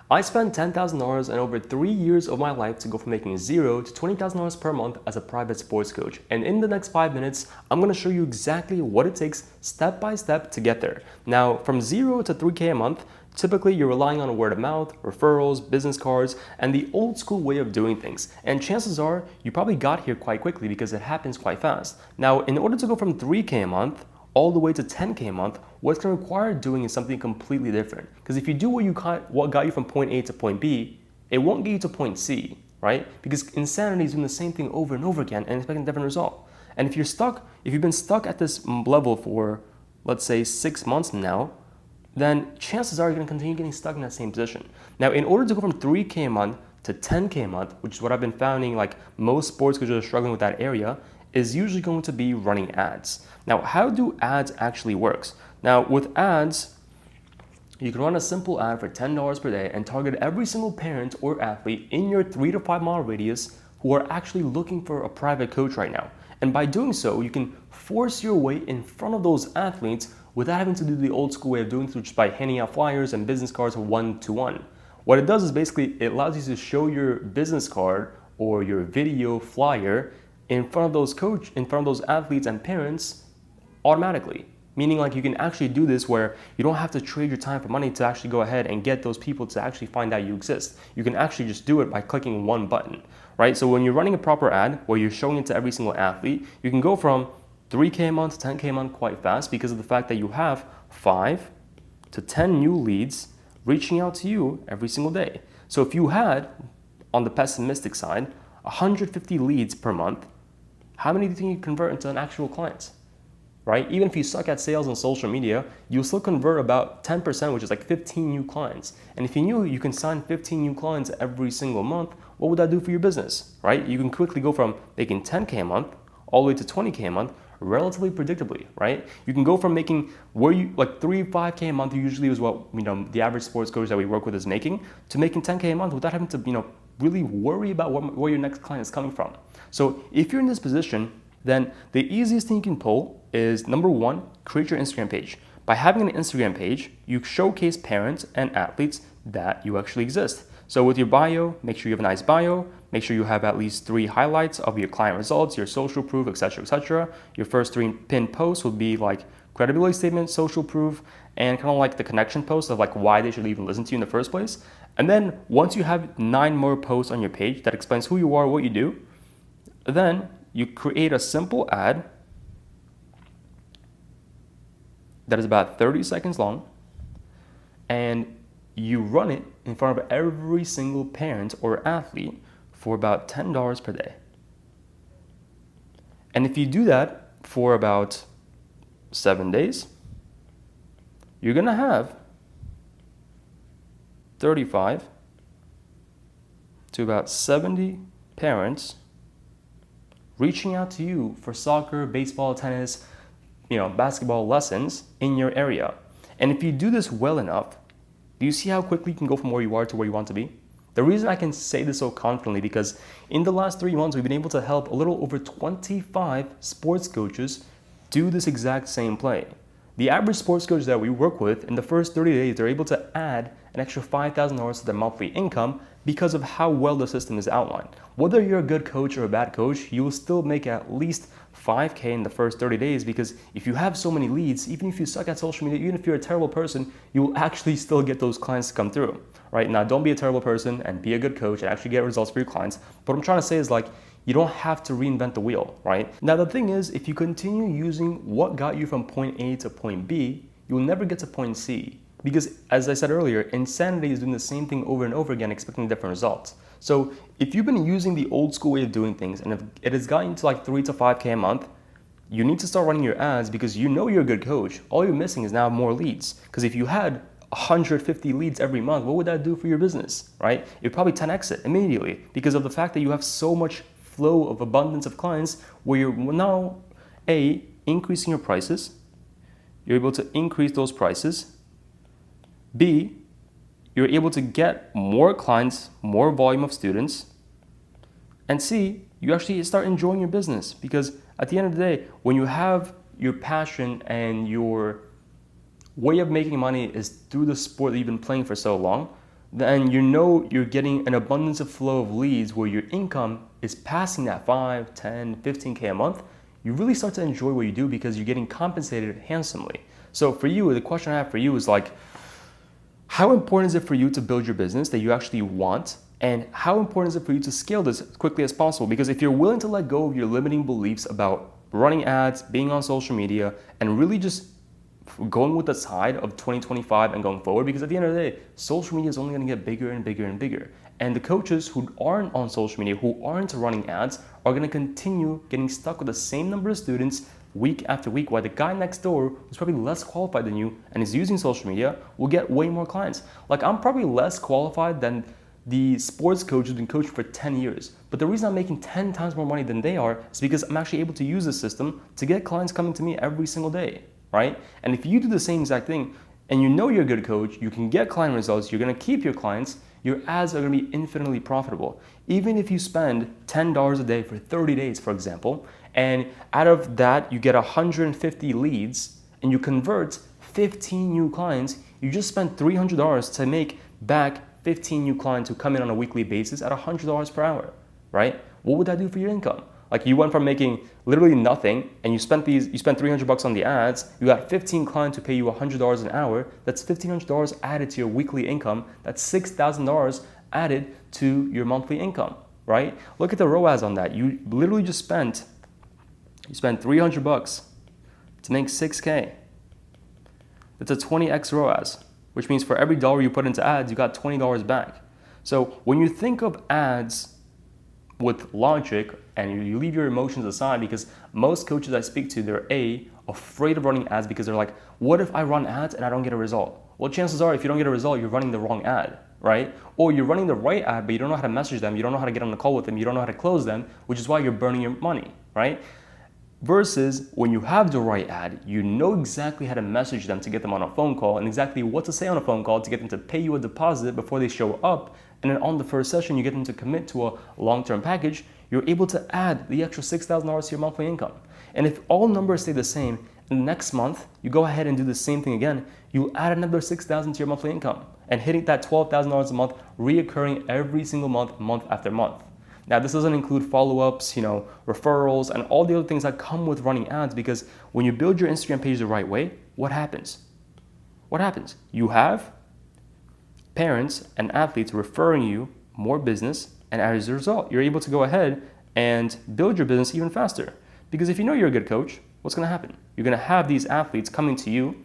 I spent $10,000 in over 3 years of my life to go from making zero to $20,000 per month as a private sports coach. And in the next 5 minutes, I'm going to show you exactly what it takes step by step to get there. Now, from 0 to 3K a month, typically you're relying on word of mouth, referrals, business cards, and the old school way of doing things. And chances are you probably got here quite quickly because it happens quite fast. Now, in order to go from 3K a month all the way to 10K a month, what's going to require doing is something completely different. Because if you do what got you from point A to point B, it won't get you to point C, right? Because insanity is doing the same thing over and over again and expecting a different result. And if you've been stuck at this level for, let's say, 6 months now, then chances are you're going to continue getting stuck in that same position. Now, in order to go from 3K a month to 10K a month, which is what I've been finding, like most sports coaches are struggling with that area, is usually going to be running ads. Now, how do ads actually work? Now, with ads, you can run a simple ad for $10 per day and target every single parent or athlete in your 3 to 5 mile radius who are actually looking for a private coach right now. And by doing so, you can force your way in front of those athletes without having to do the old school way of doing things, which is by handing out flyers and business cards one-to-one. What it does is basically it allows you to show your business card or your video flyer in front of those athletes and parents automatically. Meaning, like, you can actually do this where you don't have to trade your time for money to actually go ahead and get those people to actually find out you exist. You can actually just do it by clicking one button, right? So when you're running a proper ad where you're showing it to every single athlete, you can go from 3K a month to 10K a month quite fast because of the fact that you have 5 to 10 new leads reaching out to you every single day. So if you had, on the pessimistic side, 150 leads per month, how many do you think you convert into an actual client? Right? Even if you suck at sales on social media, you'll still convert about 10%, which is like 15 new clients. And if you knew you can sign 15 new clients every single month, what would that do for your business, right? You can quickly go from making 10K a month all the way to 20K a month relatively predictably, right? You can go from making like 5K a month usually is what, the average sports coach that we work with is making, to making 10K a month without having to, really worry about where your next client is coming from. So if you're in this position, then the easiest thing you can pull is, number one, create your Instagram page. By having an Instagram page, you showcase parents and athletes that you actually exist. So with your bio, make sure you have a nice bio, make sure you have at least 3 highlights of your client results, your social proof, etc., etc. Your first 3 pinned posts would be like credibility statement, social proof, and kind of like the connection post of like why they should even listen to you in the first place. And then once you have 9 more posts on your page that explains who you are, what you do, then you create a simple ad that is about 30 seconds long, and you run it in front of every single parent or athlete for about $10 per day. And if you do that for about 7 days, you're gonna have 35 to about 70 parents reaching out to you for soccer, baseball, tennis, basketball lessons in your area. And if you do this well enough, do you see how quickly you can go from where you are to where you want to be? The reason I can say this so confidently because in the last 3 months, we've been able to help a little over 25 sports coaches do this exact same play. The average sports coach that we work with, in the first 30 days, they're able to add an extra $5,000 to their monthly income because of how well the system is outlined. Whether you're a good coach or a bad coach, you will still make at least 5K in the first 30 days because if you have so many leads, even if you suck at social media, even if you're a terrible person, you will actually still get those clients to come through, right? Now, don't be a terrible person and be a good coach and actually get results for your clients. But what I'm trying to say is you don't have to reinvent the wheel, right? Now, the thing is, if you continue using what got you from point A to point B, you will never get to point C. Because as I said earlier, insanity is doing the same thing over and over again, expecting different results. So if you've been using the old school way of doing things and if it has gotten to like 3 to 5K a month, you need to start running your ads because you're a good coach. All you're missing is now more leads. Because if you had 150 leads every month, what would that do for your business, right? You'd probably 10x it immediately because of the fact that you have so much flow of abundance of clients where you're now, A, increasing your prices. You're able to increase those prices. B, you're able to get more clients, more volume of students. And C, you actually start enjoying your business because at the end of the day, when you have your passion and your way of making money is through the sport that you've been playing for so long, then you know you're getting an abundance of flow of leads where your income is passing that 5, 10, 15K a month. You really start to enjoy what you do because you're getting compensated handsomely. So for you, the question I have for you is like, how important is it for you to build your business that you actually want? And how important is it for you to scale this as quickly as possible? Because if you're willing to let go of your limiting beliefs about running ads, being on social media, and really just going with the tide of 2025 and going forward, because at the end of the day, social media is only going to get bigger and bigger and bigger. And the coaches who aren't on social media, who aren't running ads, are going to continue getting stuck with the same number of students week after week, while the guy next door who's probably less qualified than you and is using social media will get way more clients. Like, I'm probably less qualified than the sports coach who's been coaching for 10 years. But the reason I'm making 10 times more money than they are is because I'm actually able to use the system to get clients coming to me every single day, right? And if you do the same exact thing and you know you're a good coach, you can get client results, you're gonna keep your clients, your ads are gonna be infinitely profitable. Even if you spend $10 a day for 30 days, for example, and out of that you get 150 leads and you convert 15 new clients, you just spent $300 to make back 15 new clients who come in on a weekly basis at $100 per hour, right? What would that do for your income? Like, you went from making literally nothing and you spent $300 on the ads, you got 15 clients who pay you $100 an hour. That's $1,500 added to your weekly income. That's $6,000 added to your monthly income, right? Look at the ROAS on that. You literally just spent $300 to make 6K. That's a 20x ROAS, which means for every dollar you put into ads, you got $20 back. So when you think of ads with logic and you leave your emotions aside, because most coaches I speak to, they're afraid of running ads because they're like, what if I run ads and I don't get a result? Well, chances are if you don't get a result, you're running the wrong ad, right? Or you're running the right ad, but you don't know how to message them, you don't know how to get on the call with them, you don't know how to close them, which is why you're burning your money, right? Versus when you have the right ad, you know exactly how to message them to get them on a phone call and exactly what to say on a phone call to get them to pay you a deposit before they show up. And then on the first session, you get them to commit to a long-term package. You're able to add the extra $6,000 to your monthly income. And if all numbers stay the same, and next month, you go ahead and do the same thing again, you add another $6,000 to your monthly income and hitting that $12,000 a month, reoccurring every single month, month after month. Now, this doesn't include follow-ups, referrals, and all the other things that come with running ads, because when you build your Instagram page the right way, what happens? What happens? You have parents and athletes referring you more business, and as a result, you're able to go ahead and build your business even faster. Because if you know you're a good coach, what's going to happen? You're going to have these athletes coming to you,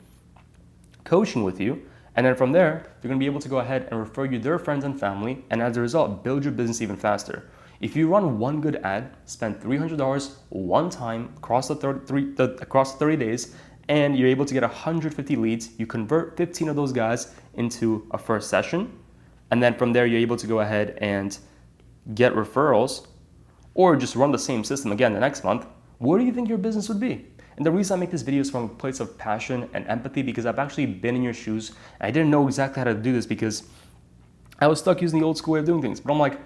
coaching with you, and then from there, they're going to be able to go ahead and refer you their friends and family, and as a result, build your business even faster. If you run one good ad, spend $300 one time across the 30 days, and you're able to get 150 leads, you convert 15 of those guys into a first session, and then from there, you're able to go ahead and get referrals, or just run the same system again the next month. Where do you think your business would be? And the reason I make this video is from a place of passion and empathy, because I've actually been in your shoes. And I didn't know exactly how to do this because I was stuck using the old school way of doing things. But I'm like,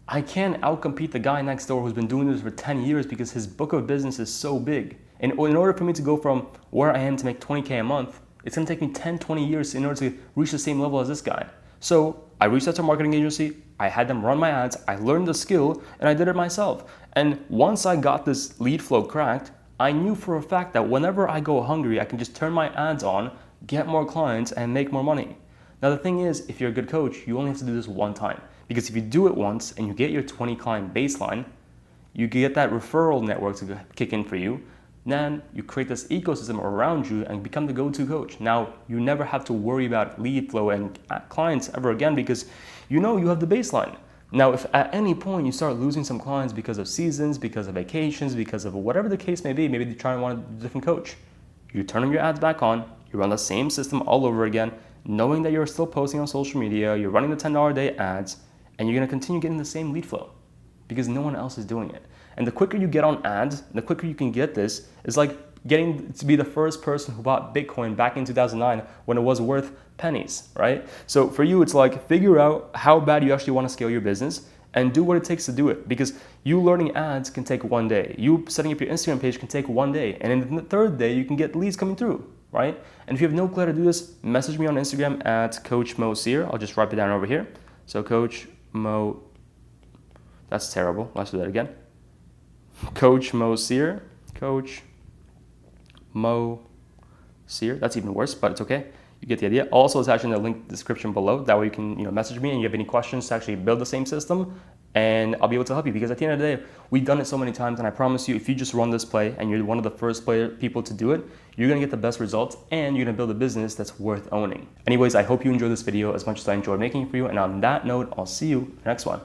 I can't outcompete the guy next door who's been doing this for 10 years because his book of business is so big. And in order for me to go from where I am to make 20K a month, it's gonna take me 10, 20 years in order to reach the same level as this guy. So I reached out to a marketing agency, I had them run my ads, I learned the skill, and I did it myself. And once I got this lead flow cracked, I knew for a fact that whenever I go hungry, I can just turn my ads on, get more clients, and make more money. Now the thing is, if you're a good coach, you only have to do this one time. Because if you do it once and you get your 20 client baseline, you get that referral network to kick in for you, then you create this ecosystem around you and become the go-to coach. Now, you never have to worry about lead flow and clients ever again because you know you have the baseline. Now, if at any point you start losing some clients because of seasons, because of vacations, because of whatever the case may be, maybe they're trying to want a different coach, you turn your ads back on, you run the same system all over again, knowing that you're still posting on social media, you're running the $10 a day ads, and you're gonna continue getting the same lead flow because no one else is doing it. And the quicker you get on ads, the quicker you can get this, is like getting to be the first person who bought Bitcoin back in 2009 when it was worth pennies, right? So for you, it's like figure out how bad you actually want to scale your business and do what it takes to do it, because you learning ads can take one day. You setting up your Instagram page can take one day. And in the third day, you can get leads coming through, right? And if you have no clue how to do this, message me on Instagram at Coach Mo Sear. I'll just write it down over here. So Coach Mo, that's terrible. Let's do that again. Coach Mo Sear, Coach Mo Sear. That's even worse, but it's okay. You get the idea. Also, it's actually in the link description below. That way you can message me and you have any questions to actually build the same system, and I'll be able to help you, because at the end of the day, we've done it so many times, and I promise you, if you just run this play and you're one of the first people to do it, you're gonna get the best results and you're gonna build a business that's worth owning. Anyways, I hope you enjoyed this video as much as I enjoyed making it for you, and on that note, I'll see you in the next one.